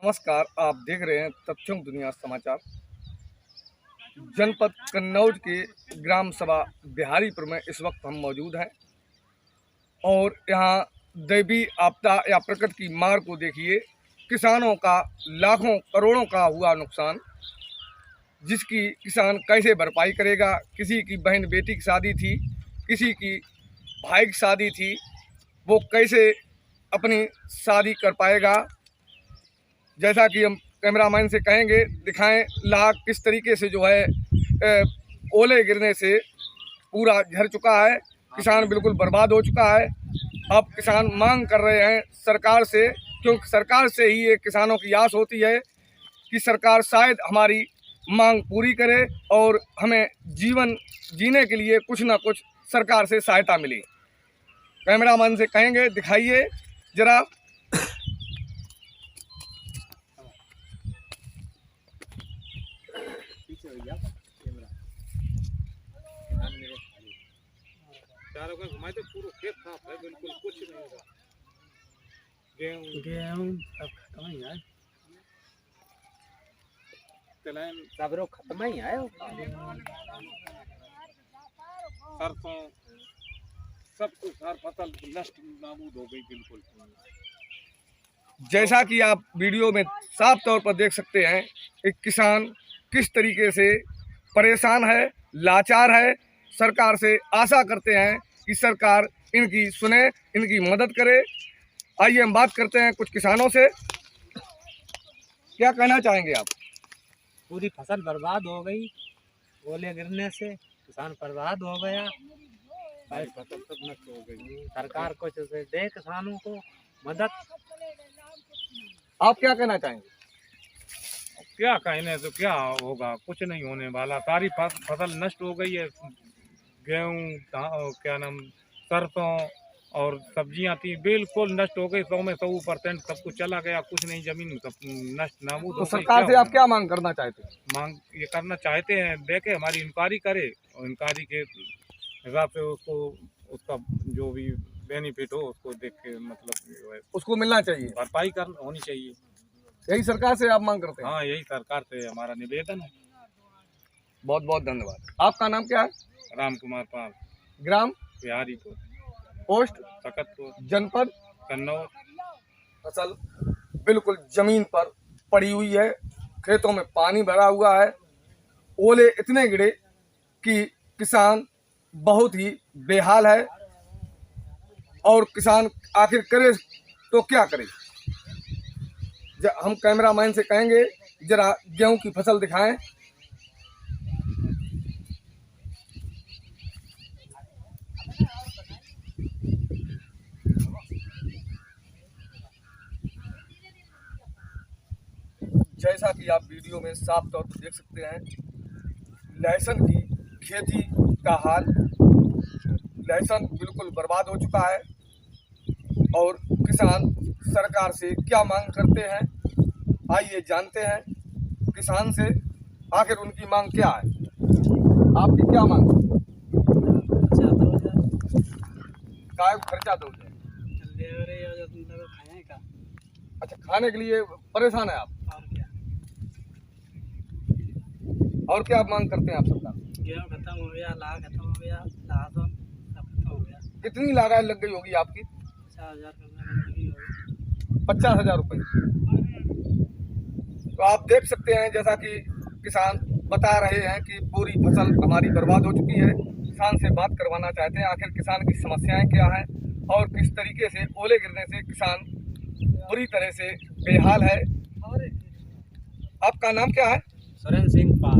नमस्कार, आप देख रहे हैं तथ्यों दुनिया समाचार। जनपद कन्नौज के ग्राम सभा बिहारीपुर में इस वक्त हम मौजूद हैं और यहाँ दैवी आपदा या प्रकृति की मार को देखिए। किसानों का लाखों करोड़ों का हुआ नुकसान, जिसकी किसान कैसे भरपाई करेगा। किसी की बहन बेटी की शादी थी, किसी की भाई की शादी थी, वो कैसे अपनी शादी कर पाएगा। जैसा कि हम कैमरामैन से कहेंगे, दिखाएं लाख किस तरीके से जो है ओले गिरने से पूरा झर चुका है। किसान बिल्कुल बर्बाद हो चुका है। अब किसान मांग कर रहे हैं सरकार से, क्योंकि सरकार से ही ये किसानों की आस होती है कि सरकार शायद हमारी मांग पूरी करे और हमें जीवन जीने के लिए कुछ ना कुछ सरकार से सहायता मिले। कैमरामैन से कहेंगे, दिखाइए जरा। चारों का घुमाए तो पूरा खेत साफ है, बिल्कुल कुछ नहीं होगा। गेहूं सब खत्म ही है। तिलहन सब लोग खत्म ही है। सरसों सब कुछ, हर फसल नष्ट नाबूद हो गई बिल्कुल। जैसा कि आप वीडियो में साफ तौर पर देख सकते हैं, एक किसान किस तरीके से परेशान है, लाचार है। सरकार से आशा करते हैं कि सरकार इनकी सुने, इनकी मदद करे। आइए हम बात करते हैं कुछ किसानों से। क्या कहना चाहेंगे आप? पूरी फसल बर्बाद हो गई, ओले गिरने से किसान बर्बाद हो गया। सारी फसल सब नष्ट हो गई। सरकार कुछ दे किसानों को मदद। आप क्या कहना चाहेंगे? क्या कहने तो क्या होगा, कुछ नहीं होने वाला। सारी फसल नष्ट हो गई है। गेहूँ, क्या नाम, सरसों और सब्जियां थी, बिल्कुल नष्ट हो गई। 100 में 100% सब कुछ चला गया, कुछ नहीं, जमीन सब नष्ट नाबूद हो तो गई। सरकार से आप क्या मांग करना चाहते हैं? मांग ये करना चाहते हैं, देखे हमारी इंक्वायरी करे और इंक्वायरी के हिसाब से उसको उसका जो भी बेनिफिट हो उसको देख के, मतलब जो है उसको मिलना चाहिए, भरपाई कर होनी चाहिए। यही सरकार से आप मांग करते हैं? हाँ, यही सरकार से हमारा निवेदन है। बहुत बहुत धन्यवाद। आपका नाम क्या है? राम कुमार पाल, ग्राम, बिहारीपुर, पोस्ट, सकतपुर, जनपद कन्नौज। फसल बिल्कुल जमीन पर पड़ी हुई है, खेतों में पानी भरा हुआ है। ओले इतने गिरे कि किसान बहुत ही बेहाल है और किसान आखिर करे तो क्या करे। हम कैमरामैन से कहेंगे जरा गेहूं की फसल दिखाएं। जैसा कि आप वीडियो में साफ तौर पर देख सकते हैं, लहसुन की खेती का हाल। लहसुन बिल्कुल बर्बाद हो चुका है और किसान सरकार से क्या मांग करते हैं, आइए जानते हैं किसान से। आखिर उनकी मांग क्या है? आपकी क्या मांग है? काय खर्चा दो जाए। अच्छा, खाने के लिए परेशान है आप? और क्या आप मांग करते हैं आप सरकार? गेहूं खत्म हो गया, लाख खत्म हो गया, लहसुन सब खत्म हो गया। कितनी लागत लग गई होगी आपकी? 50,000 रुपये। तो आप देख सकते हैं, जैसा कि किसान बता रहे हैं कि पूरी फसल हमारी बर्बाद हो चुकी है। किसान से बात करवाना चाहते हैं, आखिर किसान की समस्याएं क्या हैं और किस तरीके से ओले गिरने से किसान बुरी तरह से बेहाल है। आपका नाम क्या है? सुरेंद्र सिंह पाल।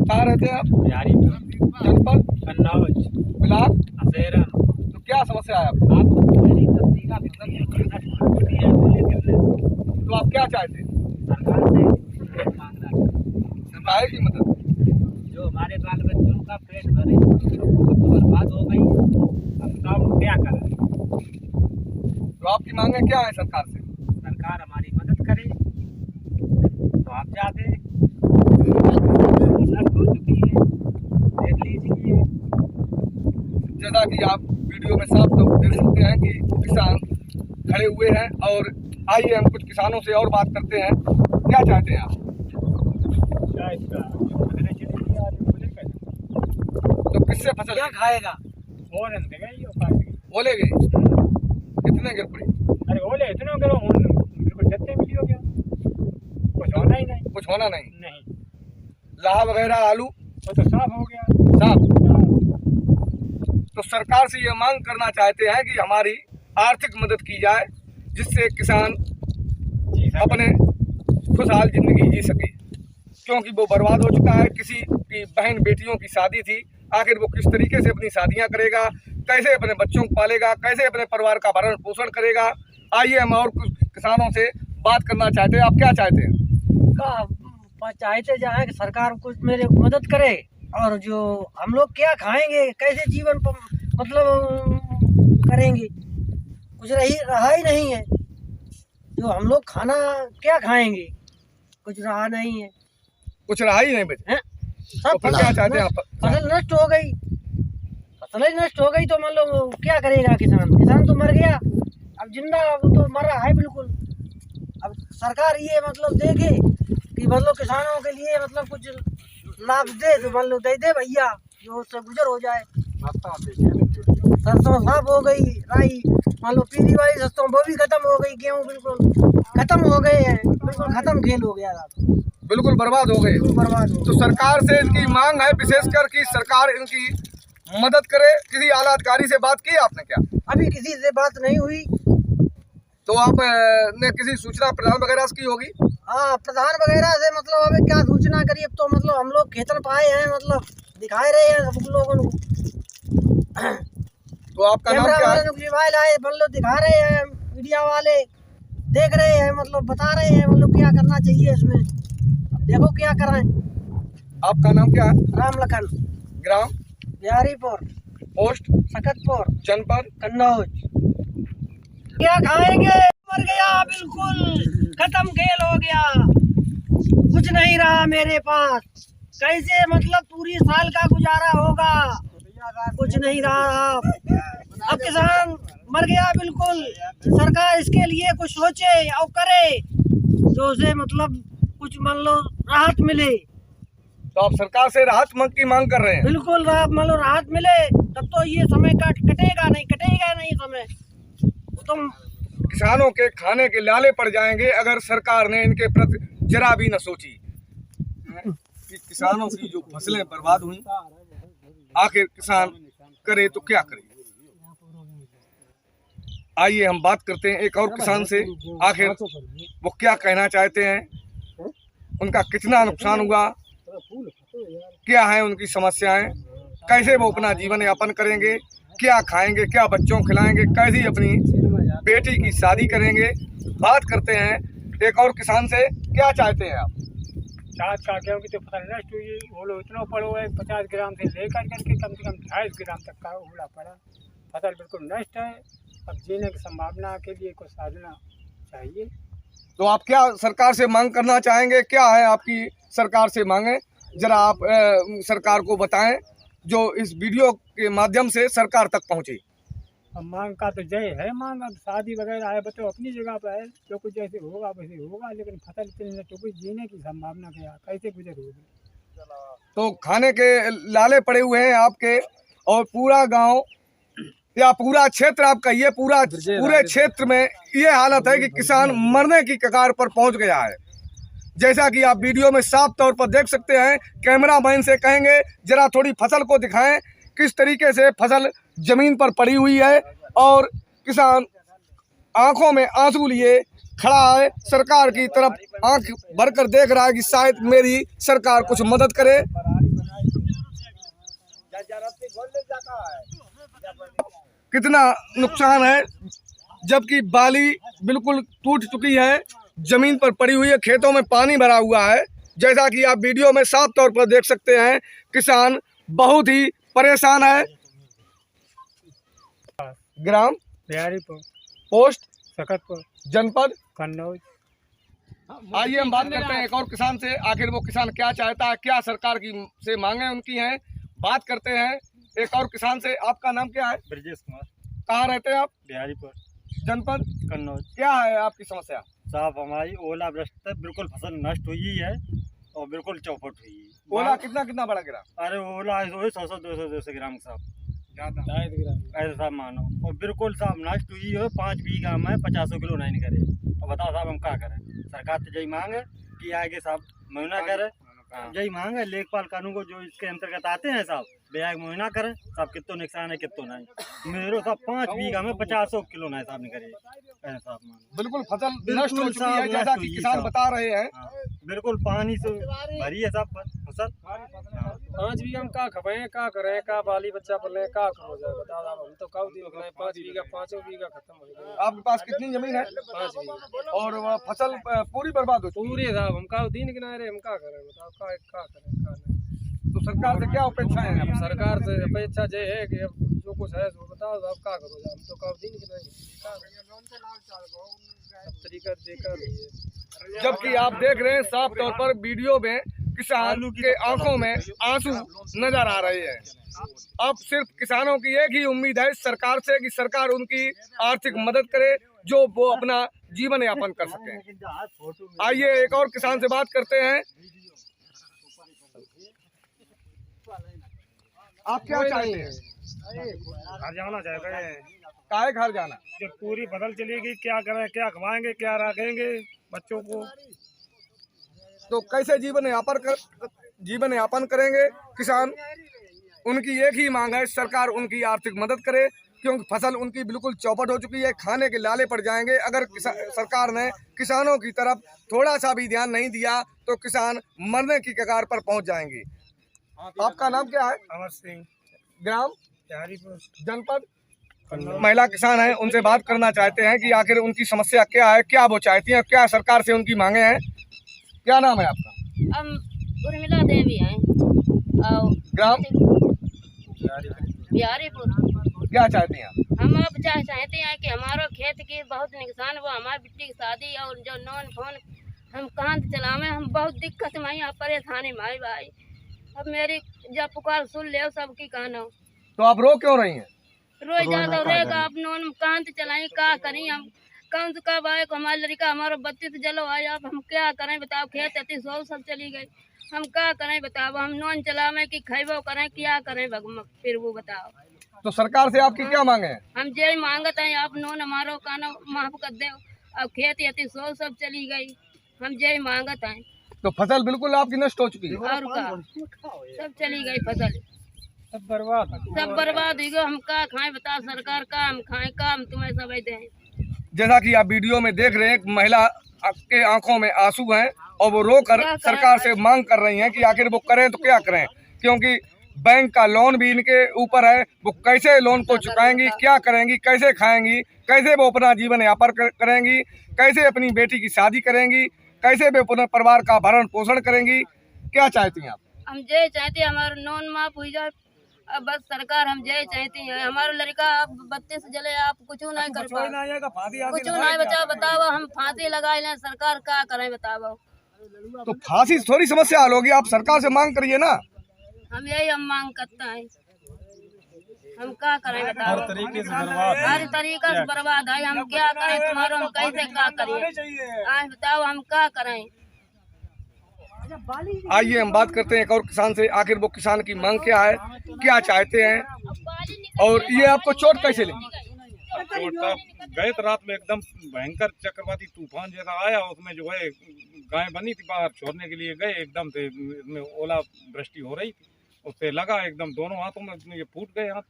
कहाँ रहते हैं आप? बिहारीपुर, जनपद कन्नौज, ब्लॉक असेरन। तो क्या समस्या है आपको? तो आप क्या चाहते हैं? सरकार से पेट मांग रहा है। सरकार की मदद। जो हमारे बाल बच्चों का पेट भरे, तो बर्बाद हो गई। अब तो हम क्या करें? तो आपकी मांगे क्या है सरकार से? सरकार हमारी मदद करे, तो आप जाते नष्ट हो चुकी है, देख लीजिए। जैसा कि आप वीडियो में साफ तौर देख सकते हैं कि किसान खड़े हुए हैं और आइए हम कुछ किसानों से और बात करते हैं। क्या चाहते हैं आप? तो किससे फसल क्या खाएगा? ओले गए? कितने गिर पड़ी? अरे ओले इतने करो बिल्कुल जत्ते मिली हो गया, कुछ होना ही नहीं। कुछ होना नहीं। नहीं, लाह वगैरह आलू वो तो साफ हो गया। साफ। तो सरकार से ये मांग करना चाहते हैं कि हमारी आर्थिक मदद की जाए, जिससे किसान अपने खुशहाल जिंदगी जी सके, क्योंकि वो बर्बाद हो चुका है। किसी की बहन बेटियों की शादी थी, आखिर वो किस तरीके से अपनी शादियां करेगा, कैसे अपने बच्चों को पालेगा, कैसे अपने परिवार का भरण पोषण करेगा। आइए हम और कुछ किसानों से बात करना चाहते हैं। आप क्या चाहते हैं? चाहते जहाँ कि सरकार कुछ मेरे मदद करे, और जो हम लोग क्या खाएंगे, कैसे जीवन मतलब करेंगे, कुछ रहा ही नहीं है। जो हम लोग खाना क्या खाएंगे, कुछ रहा नहीं है। कुछ रहा ही नहीं बचे। सब तो फिर क्या चाहते हैं आप? फसल नष्ट हो गई, फसल ही नष्ट हो गई तो मान लो क्या करेगा किसान? किसान तो मर गया, अब जिंदा वो तो मर रहा है बिल्कुल। अब सरकार ये मतलब देखे कि मतलब किसानों के लिए मतलब कुछ लाभ दे, तो मान लो दे दे भैया, जो उससे गुजर हो जाए। सरसों साफ हो गई, राई मान लो पीली वाली सरसों वो भी खत्म हो गई, गेहूँ बिल्कुल खत्म हो गए हैं, बिल्कुल खत्म खेल हो गया, बिल्कुल बर्बाद हो गए। बर्बाद हो। तो सरकार से इनकी मांग है विशेषकर कि सरकार इनकी मदद करे। किसी आला अधिकारी से बात की आपने क्या? अभी किसी से बात नहीं हुई। तो आप ने किसी सूचना प्रधान वगैरह से की होगी? हाँ, प्रधान वगैरह से मतलब अभी क्या सूचना करिए। अब तो मतलब हम लोग खेतन पाए हैं, मतलब दिखाए रहे हैं सब लोगों को। तो आपका नाम क्या है? मोबाइल आए मतलब दिखा रहे हैं, मीडिया वाले देख रहे हैं, मतलब बता रहे हैं मतलब क्या करना चाहिए इसमें। अब देखो क्या कराएं। आपका नाम क्या है? राम लखन, ग्राम बिहारीपुर, पोस्ट सकतपुर, जनपद कन्नौज। क्या खाएंगे? मर गया, बिल्कुल खत्म खेल हो गया, कुछ नहीं रहा मेरे पास। कैसे मतलब पूरी साल का गुजारा होगा, कुछ नहीं रहा। अब किसान मर गया बिल्कुल। सरकार इसके लिए कुछ सोचे और करे, जो उसे मतलब कुछ मान लो राहत मिले। तो आप सरकार से राहत की मांग कर रहे हैं? बिल्कुल मान लो राहत मिले, तब तो ये समय कटेगा नहीं समय। तुम किसानों के खाने के लाले पड़ जाएंगे अगर सरकार ने इनके प्रति जरा भी न सोची कि किसानों की जो फसलें बर्बाद हुई, आखिर किसान करे तो क्या करे। आइए हम बात करते हैं एक और किसान से, आखिर वो क्या कहना चाहते हैं, उनका कितना नुकसान हुआ, क्या है उनकी समस्याएं, कैसे वो अपना जीवन यापन करेंगे, क्या खाएंगे, क्या बच्चों को खिलाएंगे, कैसी अपनी बेटी की शादी करेंगे। बात करते हैं एक और किसान से। क्या चाहते हैं आप? चार का गेहूँ की तो फसल नष्ट हुई, ओलो इतना पड़ो है 50 ग्राम से लेकर करके कम से कम 250 ग्राम तक का ओला पड़ा। फसल बिल्कुल नष्ट है। अब जीने की संभावना के लिए कुछ साधना चाहिए। तो आप क्या सरकार से मांग करना चाहेंगे? क्या है आपकी सरकार से मांगे, जरा आप सरकार को बताएं, जो इस वीडियो के माध्यम से सरकार तक पहुंचे। अब मांग का तो जय है, मांग अब शादी वगैरह है, बताओ अपनी जगह पर है, जो कुछ जैसे होगा वैसे होगा, लेकिन फसल इतनी नष्ट हो गई, जीने की संभावना क्या, कैसे गुजर होगी। तो खाने के लाले पड़े हुए हैं आपके, और पूरा गांव या पूरा क्षेत्र आपका, ये पूरे क्षेत्र में ये हालत है कि किसान मरने की कगार पर पहुंच गया है। जैसा कि आप वीडियो में साफ तौर पर देख सकते हैं। कैमरामैन से कहेंगे जरा थोड़ी फसल को दिखाएं, किस तरीके से फसल जमीन पर पड़ी हुई है और किसान आंखों में आंसू लिए खड़ा है, सरकार की तरफ आंख भरकर देख रहा है कि शायद मेरी सरकार कुछ मदद करे। कितना नुकसान है, जबकि बाली बिल्कुल टूट चुकी है, जमीन पर पड़ी हुई है, खेतों में पानी भरा हुआ है। जैसा कि आप वीडियो में साफ तौर पर देख सकते हैं, किसान बहुत ही परेशान है। ग्राम बिहारीपुर, पोस्ट सकतपुर, जनपद कन्नौज। आइए हम बात करते हैं एक और किसान से, आखिर वो किसान क्या चाहता है, क्या सरकार की से मांगे उनकी हैं। बात करते हैं एक और किसान से। आपका नाम क्या है? ब्रजेश कुमार, कहाँ रहते हैं आप? बिहारीपुर। जनपद कन्नौज। क्या है आपकी समस्या? साहब हमारी ओलावृष्टि से बिल्कुल फसल नष्ट हुई है और बिल्कुल चौपट हुई है। ओला कितना कितना बड़ा गिरा? अरे ओला वही 100-200 ग्राम साहब, ऐसे साहब मानो, और बिल्कुल साहब नष्ट हुई है। 5 बीघा में 50 किलो नहीं करे। अब बताओ साहब हम क्या करें? सरकार तो यही मांग है कि आगे साहब महीना करे, यही मांग है। लेखपाल कानून को जो इसके अंतर्गत आते हैं साहब, वे आगे महीना करें साहब। कितो नुकसान है कितो नहीं। मेरे साहब 5 बीघा में 50 किलो नहीं साहब निकले, ऐसे साहब मानो। बिल्कुल फसल बिल्कुल नष्ट हो चुकी साहब, है, जैसा नष्ट कि हुई किसान साहब। बता रहे हैं। हाँ, बिल्कुल पानी से भरी है साहब फसल। 5 बीघा में का खपाए का करे का बाली बच्चा पले का हो जाए बताओ आप। हम तो कब दिन बनाए 5 बीघा, 5 बीघा खत्म हो गए। आपके पास कितनी जमीन है? 5 बीघा और वह फसल पूरी बर्बाद हो चुकी पूरे साहब। हम का दिन किनारे हम का करें बताओ, का करें का नहीं। है। तो सरकार से क्या अपेक्षाएं हैं? अब सरकार से अपेक्षा ये है कि अब जो कुछ है वो बताओ आप का करो। हम तो कब दिन की नहीं सब तरीका देकर। जबकि आप देख रहे हैं साफ तौर पर वीडियो में किसान के आंखों में आंसू नजर आ रहे हैं। अब सिर्फ किसानों की एक ही उम्मीद है सरकार से कि सरकार उनकी आर्थिक मदद करे, जो वो अपना जीवन यापन कर सके। आइए एक और किसान से बात करते हैं। आप क्या चाहते हैं? घर जाना चाहते हैं। काहे घर जाना? जब पूरी फसल चली गई क्या करें, क्या खवाएंगे, क्या रखेंगे बच्चों को? तो कैसे जीवन यापन करेंगे किसान? उनकी एक ही मांग है सरकार उनकी आर्थिक मदद करे, क्योंकि फसल उनकी बिल्कुल चौपट हो चुकी है, खाने के लाले पड़ जाएंगे। अगर सरकार ने किसानों की तरफ थोड़ा सा भी ध्यान नहीं दिया तो किसान मरने की कगार पर पहुंच जाएंगे। आपका नाम क्या है? अमर सिंह, ग्राम बिहारीपुर, जनपद महिला किसान है, उनसे बात करना चाहते हैं कि आखिर उनकी समस्या क्या है, क्या वो चाहती हैं, क्या सरकार से उनकी मांगे हैं। क्या नाम है आपका? हम उर्मिला देवी हैं और ग्राम बिहारीपुर। क्या चाहती हैं आप? हम अब चाहते हैं कि हमारो खेत की बहुत नुकसान हुआ, हमारी बेटी की शादी और जो नॉन फोन हम कहाँ से चलावे। हम बहुत दिक्कत में यहाँ परेशानी माई भाई। अब मेरी जब पुकार सुन ले सबकी कहना। तो आप रो क्यों रही हैं? रोज ज्यादा रहेगा आप नॉन कहाँ से चलाएं, क्या करें हम? कौन से कब आए हमारी लड़का हमारा 32 जलो आया। अब हम क्या करें बताओ? खेत अति 100 सब चली गई। हम क्या करें बताओ? हम नॉन चलावे कि खैबो करें, क्या करें भगवान? फिर वो बताओ। तो सरकार से आपकी क्या मांगे हैं? हम यही मांगते हैं आप नॉन हमारो कानो माफ कर दे। अब खेत अति 100 सब चली गई। हम यही मांगते हैं। तो फसल बिल्कुल आपकी नष्ट हो चुकी है। और का सब चली गई फसल, सब बर्बाद। सब बर्बाद हो गया। हम का खाएं बताओ? सरकार का हम खाएं का? हम तुम्हें सब दें। जैसा कि आप वीडियो में देख रहे हैं, एक महिला के आंखों में आंसू हैं और वो रोकर सरकार से मांग कर रही हैं कि आखिर वो करें तो क्या करें, क्योंकि बैंक का लोन भी इनके ऊपर है। वो कैसे लोन को चुकाएंगी, क्या करेंगी, कैसे खाएंगी, कैसे वो अपना जीवन यापन करेंगी, कैसे अपनी बेटी की शादी करेंगी, कैसे वे अपने परिवार का भरण पोषण करेंगी? क्या चाहती हैं आप? हम यही चाहते हैं हमारा नॉन माफ हो जाए। अब बस सरकार हम यही चाहते हैं। हमारा लड़का अब 32 जले, आप कुछ नहीं कर पाओ, कुछ नहीं बचाओ। बताओ हम फांसी लगा लें, सरकार क्या करें बताओ? तो फांसी से थोड़ी समस्या हल होगी, आप सरकार से मांग करिए ना। हम यही हम मांग करते हैं। हम क्या करें बताओ? हर तरीके से बर्बाद। हर तरीका से बर्बाद है। हम क्या करें तुम्हारा? हम कैसे क्या करें? आज बताओ हम क्या करें? आइए हम बात करते हैं एक और किसान से, आखिर वो किसान की मांग क्या है, क्या चाहते हैं, और ये आपको चोट कैसे लगी? गए तो रात में एकदम भयंकर चक्रवाती तूफान जैसा आया, उसमें जो है गाय बनी थी बाहर छोड़ने के लिए गए, एकदम से इसमें ओला वृष्टि हो रही थी, उससे लगा एकदम दोनों हाथों में ये फूट गए हाथ।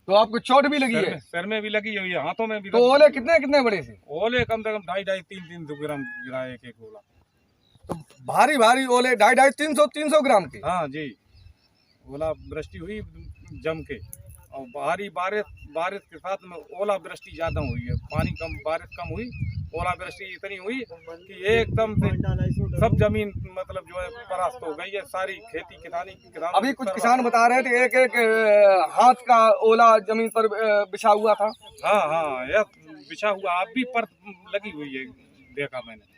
तो आपको चोट भी लगी है? सर में भी लगी हुई है, हाथों में भी। तो ओले कितने कितने बड़े थे? ओले कम से कम 250-300 ग्राम गिरा एक ओला। तो भारी भारी ओले 250-300 ग्राम के? हाँ जी, ओला वृष्टि हुई जम के, और भारी बारिश के साथ में ओला वृष्टि ज्यादा हुई है। पानी कम, बारिश कम हुई, ओला वृष्टि इतनी हुई कि एकदम से सब जमीन मतलब जो है परास्त हो गई है, सारी खेती किसानी। अभी कुछ किसान बता रहे थे एक एक हाथ का ओला जमीन पर बिछा हुआ था। हाँ हाँ, यह बिछा हुआ अब भी परत लगी हुई है, देखा मैंने।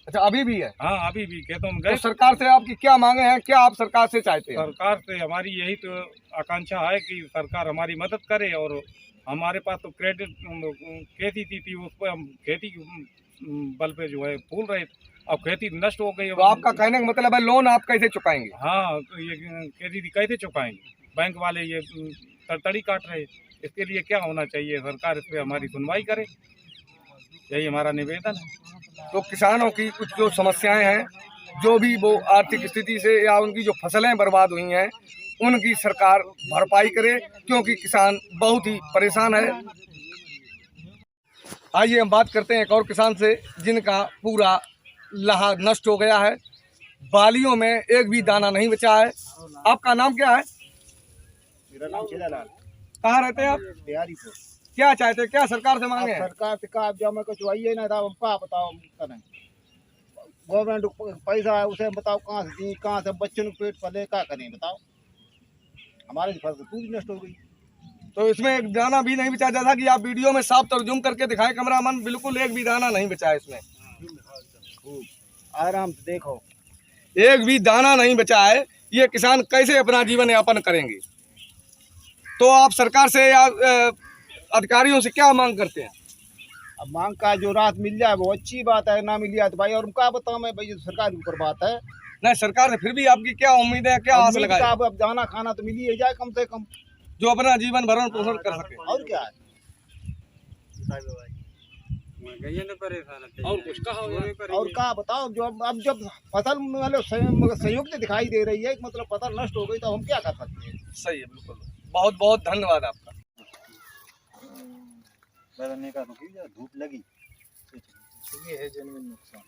अच्छा, अभी भी है? हाँ अभी भी खेतों में तो गए। सरकार से आपकी क्या मांगे हैं, क्या आप सरकार से चाहते हैं? सरकार से हमारी यही तो आकांक्षा है कि सरकार हमारी मदद करे और हमारे पास तो क्रेडिट खेती थी उस पर हम खेती बल पे जो है फूल रहे थे। अब खेती नष्ट हो गई। तो आपका कहने का मतलब है लोन आप कैसे चुकाएंगे? हाँ, तो ये खेती थी कैसे चुकाएंगे? बैंक वाले ये तड़तड़ी काट रहे। इसके लिए क्या होना चाहिए? सरकार इस पर हमारी सुनवाई करे, यही हमारा निवेदन है। तो किसानों की कुछ जो समस्याएं हैं, जो भी वो आर्थिक स्थिति से या उनकी जो फसलें बर्बाद हुई हैं, उनकी सरकार भरपाई करे, क्योंकि किसान बहुत ही परेशान है। आइए हम बात करते हैं एक और किसान से जिनका पूरा लाहा नष्ट हो गया है, बालियों में एक भी दाना नहीं बचा है। आपका नाम क्या है? मेरा नाम छेदालाल। कहाँ रहते हैं आप? बिहारीपुर। क्या चाहते हैं, क्या सरकार से मांगे हैं? सरकार से कहा जब मैं कुछ चाहिए ना था, हम क्या बताओ करें। गवर्नमेंट पैसा है उसे बताओ कहाँ से दी, कहाँ से बच्चों को पेट पले, क्या करें बताओ। हमारी फसल पूरी नष्ट हो गई। तो इसमें एक दाना भी नहीं बचा। जैसा कि आप वीडियो में साफ तौर जूम करके दिखाए कैमरामैन, बिल्कुल एक भी दाना नहीं बचा है इसमें। आराम से देखो, एक भी दाना नहीं बचा है। ये किसान कैसे अपना जीवन यापन करेंगे? तो आप सरकार से या अधिकारियों से क्या मांग करते हैं? अब मांग का जो राहत मिल जाए वो अच्छी बात है, ना मिल जाए तो भाई और क्या बताऊँ मैं, भाई सरकार के ऊपर बात है। नहीं, सरकार से फिर भी आपकी क्या उम्मीद है, क्या आस उम्मीद लगाए? का अब दाना खाना तो मिल ही जाए कम से कम, जो अपना जीवन भरण पोषण कर सके। और क्या है। और कुछ कहा और क्या बताओ, जो अब जब फसल मतलब संयुक्त दिखाई दे रही है, मतलब फसल नष्ट हो गई तो हम क्या कर सकते हैं। सही है, बिल्कुल। बहुत बहुत धन्यवाद आपका। धूप लगी ये है जन्म नुकसान।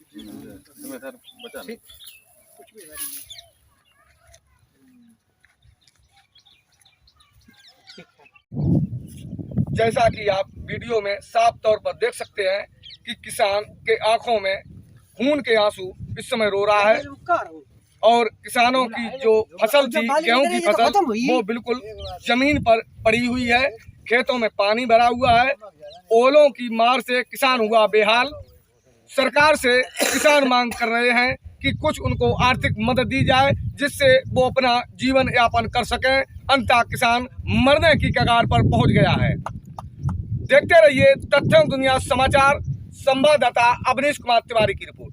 जैसा कि आप वीडियो में साफ तौर पर देख सकते हैं कि किसान के आंखों में खून के आंसू इस समय रो रहा है, और किसानों की जो फसल थी, गेहूं की फसल, वो बिल्कुल जमीन पर पड़ी हुई है। खेतों में पानी भरा हुआ है। ओलों की मार से किसान हुआ बेहाल। सरकार से किसान मांग कर रहे हैं कि कुछ उनको आर्थिक मदद दी जाए, जिससे वो अपना जीवन यापन कर सकें। अंततः किसान मरने की कगार पर पहुंच गया है। देखते रहिए तथ्यों दुनिया समाचार। संवाददाता अवनीश कुमार तिवारी की रिपोर्ट।